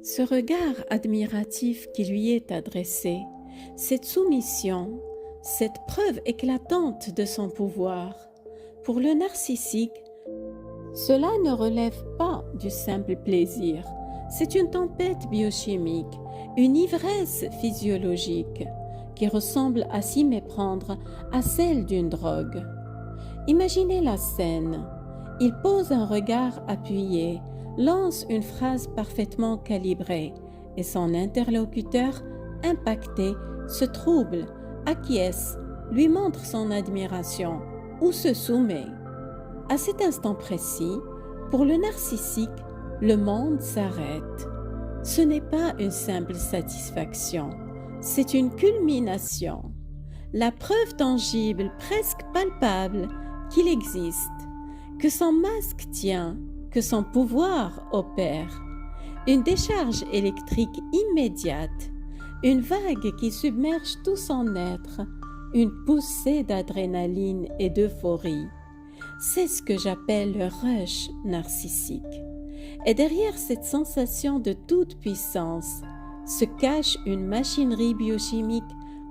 Ce regard admiratif qui lui est adressé, cette soumission, cette preuve éclatante de son pouvoir, pour le narcissique, cela ne relève pas du simple plaisir. C'est une tempête biochimique, une ivresse physiologique qui ressemble à s'y méprendre à celle d'une drogue. Imaginez la scène. Il pose un regard appuyé, lance une phrase parfaitement calibrée et son interlocuteur, impacté, se trouble, acquiesce, lui montre son admiration ou se soumet. À cet instant précis, pour le narcissique, le monde s'arrête. Ce n'est pas une simple satisfaction, c'est une culmination. La preuve tangible, presque palpable, qu'il existe, que son masque tient, que son pouvoir opère. Une décharge électrique immédiate, une vague qui submerge tout son être, une poussée d'adrénaline et d'euphorie. C'est ce que j'appelle le rush narcissique. Et derrière cette sensation de toute puissance se cache une machinerie biochimique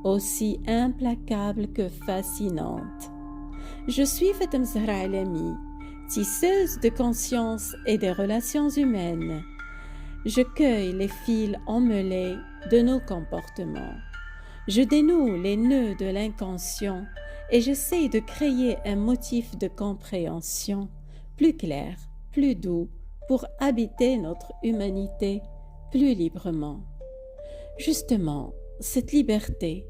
aussi implacable que fascinante. Je suis Fatem Zahra Alami, tisseuse de conscience et des relations humaines. Je cueille les fils emmêlés de nos comportements. Je dénoue les nœuds de l'inconscient et j'essaie de créer un motif de compréhension plus clair, plus doux, pour habiter notre humanité plus librement. Justement, cette liberté,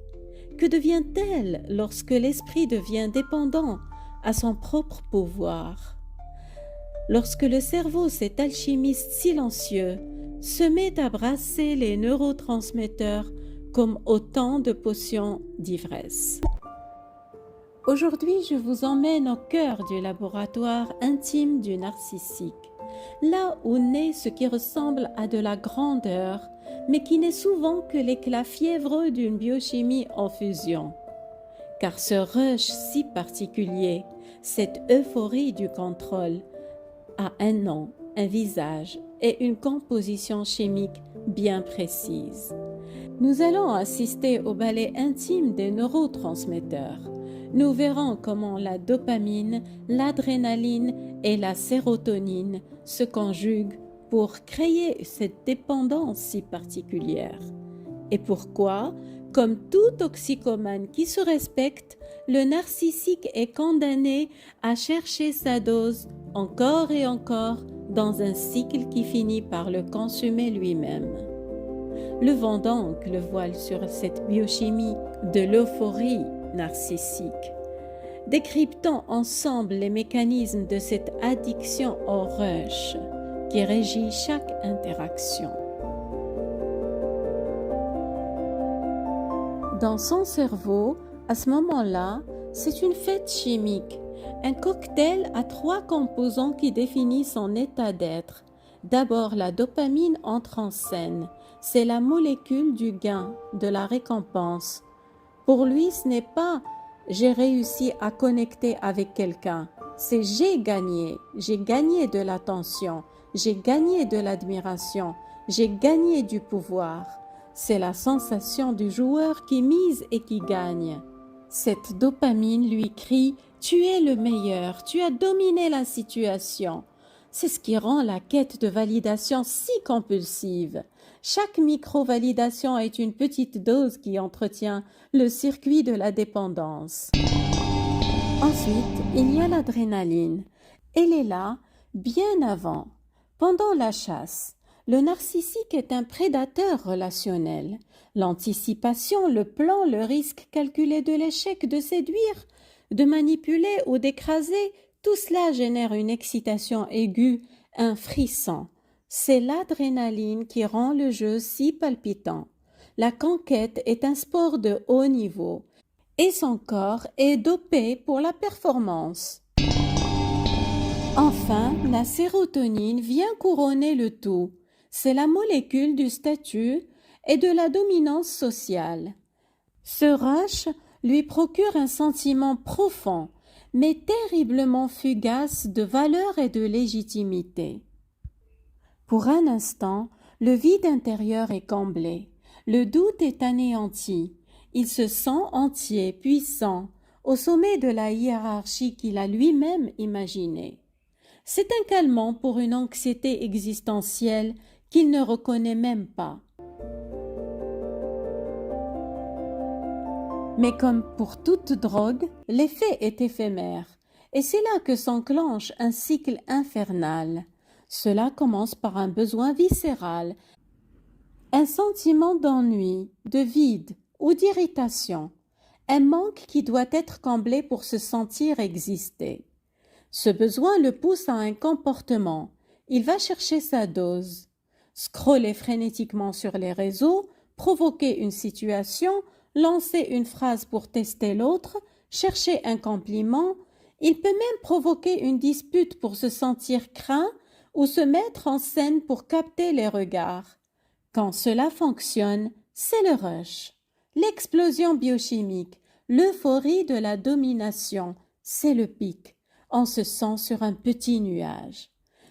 que devient-elle lorsque l'esprit devient dépendant à son propre pouvoir? Lorsque le cerveau, cet alchimiste silencieux, se met à brasser les neurotransmetteurs comme autant de potions d'ivresse. Aujourd'hui, je vous emmène au cœur du laboratoire intime du narcissique, là où naît ce qui ressemble à de la grandeur, mais qui n'est souvent que l'éclat fiévreux d'une biochimie en fusion. Car ce rush si particulier, cette euphorie du contrôle, a un nom, un visage et une composition chimique bien précise. Nous allons assister au ballet intime des neurotransmetteurs. Nous verrons comment la dopamine, l'adrénaline et la sérotonine se conjuguent pour créer cette dépendance si particulière. Et pourquoi, comme tout toxicomane qui se respecte, le narcissique est condamné à chercher sa dose encore et encore dans un cycle qui finit par le consumer lui-même. Levons donc le voile sur cette biochimie de l'euphorie narcissique. Décryptons ensemble les mécanismes de cette addiction au rush qui régit chaque interaction. Dans son cerveau, à ce moment-là, c'est une fête chimique, un cocktail à 3 composants qui définissent son état d'être. D'abord, la dopamine entre en scène. C'est la molécule du gain, de la récompense. Pour lui, ce n'est pas « j'ai réussi à connecter avec quelqu'un », c'est « j'ai gagné de l'attention, j'ai gagné de l'admiration, j'ai gagné du pouvoir ». C'est la sensation du joueur qui mise et qui gagne. Cette dopamine lui crie « tu es le meilleur, tu as dominé la situation ». C'est ce qui rend la quête de validation si compulsive. Chaque micro-validation est une petite dose qui entretient le circuit de la dépendance. Ensuite, il y a l'adrénaline. Elle est là bien avant, pendant la chasse. Le narcissique est un prédateur relationnel. L'anticipation, le plan, le risque calculé de l'échec, de séduire, de manipuler ou d'écraser, tout cela génère une excitation aiguë, un frisson. C'est l'adrénaline qui rend le jeu si palpitant. La conquête est un sport de haut niveau et son corps est dopé pour la performance. Enfin, la sérotonine vient couronner le tout. C'est la molécule du statut et de la dominance sociale. Ce rush lui procure un sentiment profond, mais terriblement fugace de valeur et de légitimité. Pour un instant, Le vide intérieur est comblé, le doute est anéanti, il se sent entier, puissant, au sommet de la hiérarchie qu'il a lui-même imaginée. C'est un calmant pour une anxiété existentielle qu'il ne reconnaît même pas. Mais comme pour toute drogue, l'effet est éphémère, et c'est là que s'enclenche un cycle infernal. Cela commence par un besoin viscéral, un sentiment d'ennui, de vide ou d'irritation, un manque qui doit être comblé pour se sentir exister. Ce besoin le pousse à un comportement. Il va chercher sa dose. Scroller frénétiquement sur les réseaux, provoquer une situation, lancer une phrase pour tester l'autre, chercher un compliment. Il peut même provoquer une dispute pour se sentir craint ou se mettre en scène pour capter les regards. Quand cela fonctionne, c'est le rush. L'explosion biochimique, l'euphorie de la domination, c'est le pic. On se sent sur un petit nuage.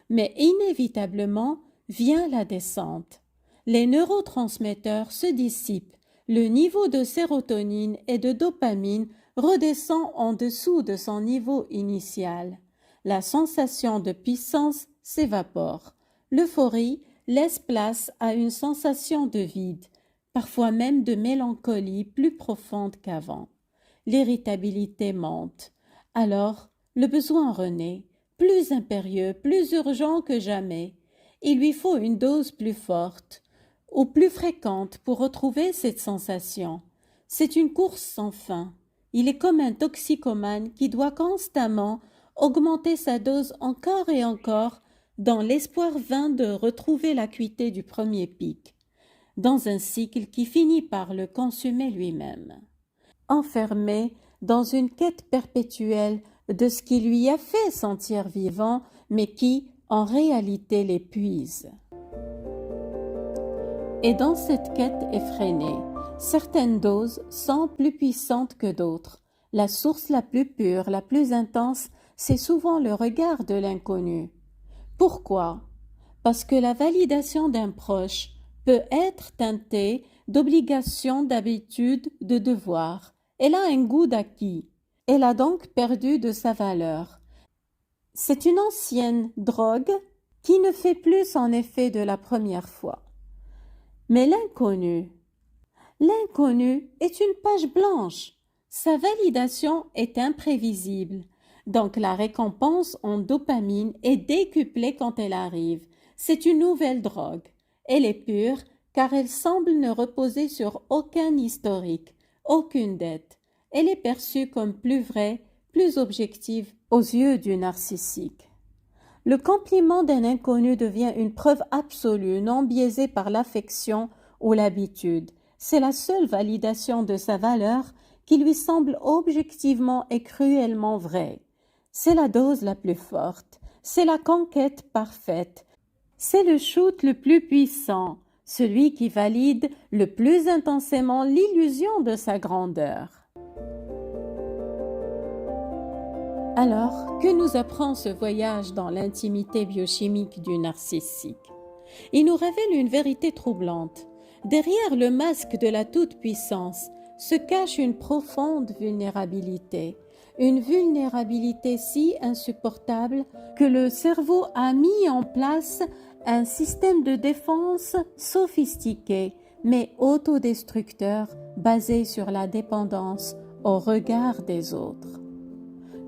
Mais inévitablement vient la descente. Les neurotransmetteurs se dissipent, le niveau de sérotonine et de dopamine redescend en dessous de son niveau initial. La sensation de puissance s'évapore. L'euphorie laisse place à une sensation de vide, parfois même de mélancolie plus profonde qu'avant. L'irritabilité monte. Alors, le besoin renaît, plus impérieux, plus urgent que jamais. Il lui faut une dose plus forte ou plus fréquente pour retrouver cette sensation. C'est une course sans fin. Il est comme un toxicomane qui doit constamment augmenter sa dose encore et encore dans l'espoir vain de retrouver l'acuité du premier pic, dans un cycle qui finit par le consumer lui-même. Enfermé dans une quête perpétuelle de ce qui lui a fait sentir vivant, mais qui, en réalité, l'épuise. Et dans cette quête effrénée, certaines doses sont plus puissantes que d'autres. La source la plus pure, la plus intense, c'est souvent le regard de l'inconnu. Pourquoi? Parce que la validation d'un proche peut être teintée d'obligation, d'habitude, de devoir. Elle a un goût d'acquis. Elle a donc perdu de sa valeur. C'est une ancienne drogue qui ne fait plus son effet de la première fois. Mais l'inconnu est une page blanche. Sa validation est imprévisible. Donc la récompense en dopamine est décuplée quand elle arrive. C'est une nouvelle drogue. Elle est pure car elle semble ne reposer sur aucun historique, aucune dette. Elle est perçue comme plus vraie, plus objective aux yeux du narcissique. Le compliment d'un inconnu devient une preuve absolue, non biaisée par l'affection ou l'habitude. C'est la seule validation de sa valeur qui lui semble objectivement et cruellement vraie. C'est la dose la plus forte, c'est la conquête parfaite, c'est le shoot le plus puissant, celui qui valide le plus intensément l'illusion de sa grandeur. Alors, que nous apprend ce voyage dans l'intimité biochimique du narcissique? Il nous révèle une vérité troublante. Derrière le masque de la toute-puissance se cache une profonde vulnérabilité. Une vulnérabilité si insupportable que le cerveau a mis en place un système de défense sophistiqué, mais autodestructeur, basé sur la dépendance au regard des autres.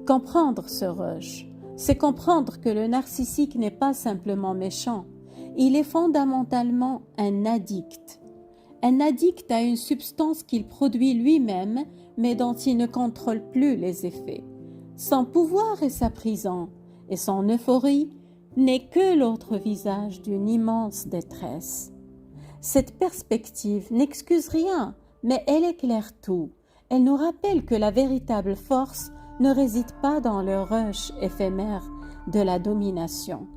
Comprendre ce rush, c'est comprendre que le narcissique n'est pas simplement méchant, il est fondamentalement un addict. Un addict à une substance qu'il produit lui-même, mais dont il ne contrôle plus les effets. Son pouvoir est sa prison, et son euphorie n'est que l'autre visage d'une immense détresse. Cette perspective n'excuse rien, mais elle éclaire tout. Elle nous rappelle que la véritable force ne réside pas dans le rush éphémère de la domination,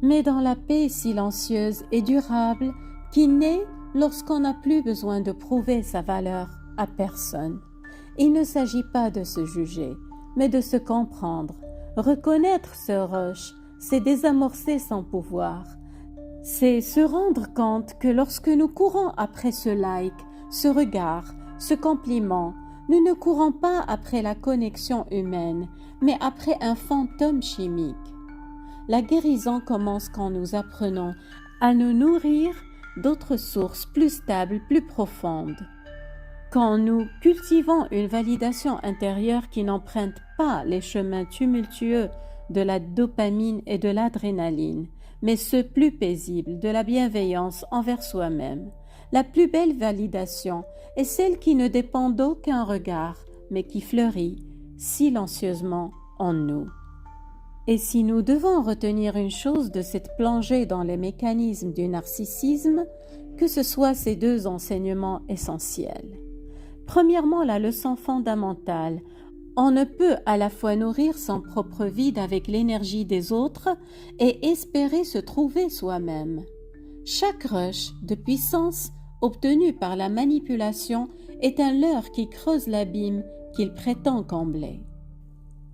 mais dans la paix silencieuse et durable qui naît lorsqu'on n'a plus besoin de prouver sa valeur à personne. Il ne s'agit pas de se juger, mais de se comprendre. Reconnaître ce rush, c'est désamorcer son pouvoir. C'est se rendre compte que lorsque nous courons après ce like, ce regard, ce compliment, nous ne courons pas après la connexion humaine, mais après un fantôme chimique. La guérison commence quand nous apprenons à nous nourrir d'autres sources plus stables, plus profondes. Quand nous cultivons une validation intérieure qui n'emprunte pas les chemins tumultueux de la dopamine et de l'adrénaline, mais ceux plus paisibles de la bienveillance envers soi-même, la plus belle validation est celle qui ne dépend d'aucun regard, mais qui fleurit silencieusement en nous. Et si nous devons retenir une chose de cette plongée dans les mécanismes du narcissisme, que ce soit ces deux enseignements essentiels. Premièrement, la leçon fondamentale. On ne peut à la fois nourrir son propre vide avec l'énergie des autres et espérer se trouver soi-même. Chaque rush de puissance obtenu par la manipulation est un leurre qui creuse l'abîme qu'il prétend combler.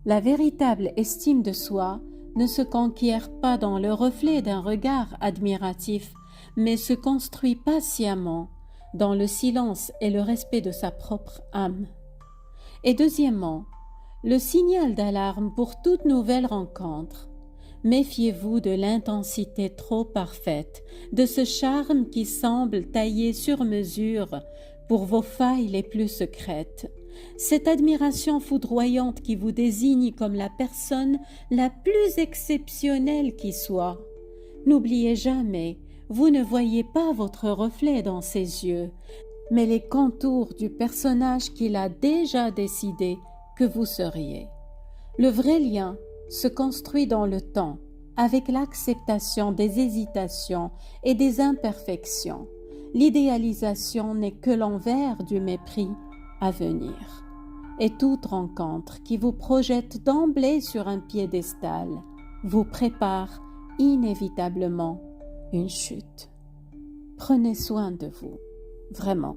La véritable estime de soi ne se conquiert pas dans le reflet d'un regard admiratif, mais se construit patiemment dans le silence et le respect de sa propre âme. Et deuxièmement, le signal d'alarme pour toute nouvelle rencontre. Méfiez-vous de l'intensité trop parfaite, de ce charme qui semble taillé sur mesure pour vos failles les plus secrètes. Cette admiration foudroyante qui vous désigne comme la personne la plus exceptionnelle qui soit. N'oubliez jamais, vous ne voyez pas votre reflet dans ses yeux, mais les contours du personnage qu'il a déjà décidé que vous seriez. Le vrai lien se construit dans le temps, avec l'acceptation des hésitations et des imperfections. L'idéalisation n'est que l'envers du mépris à venir. Et toute rencontre qui vous projette d'emblée sur un piédestal vous prépare inévitablement une chute. Prenez soin de vous, vraiment.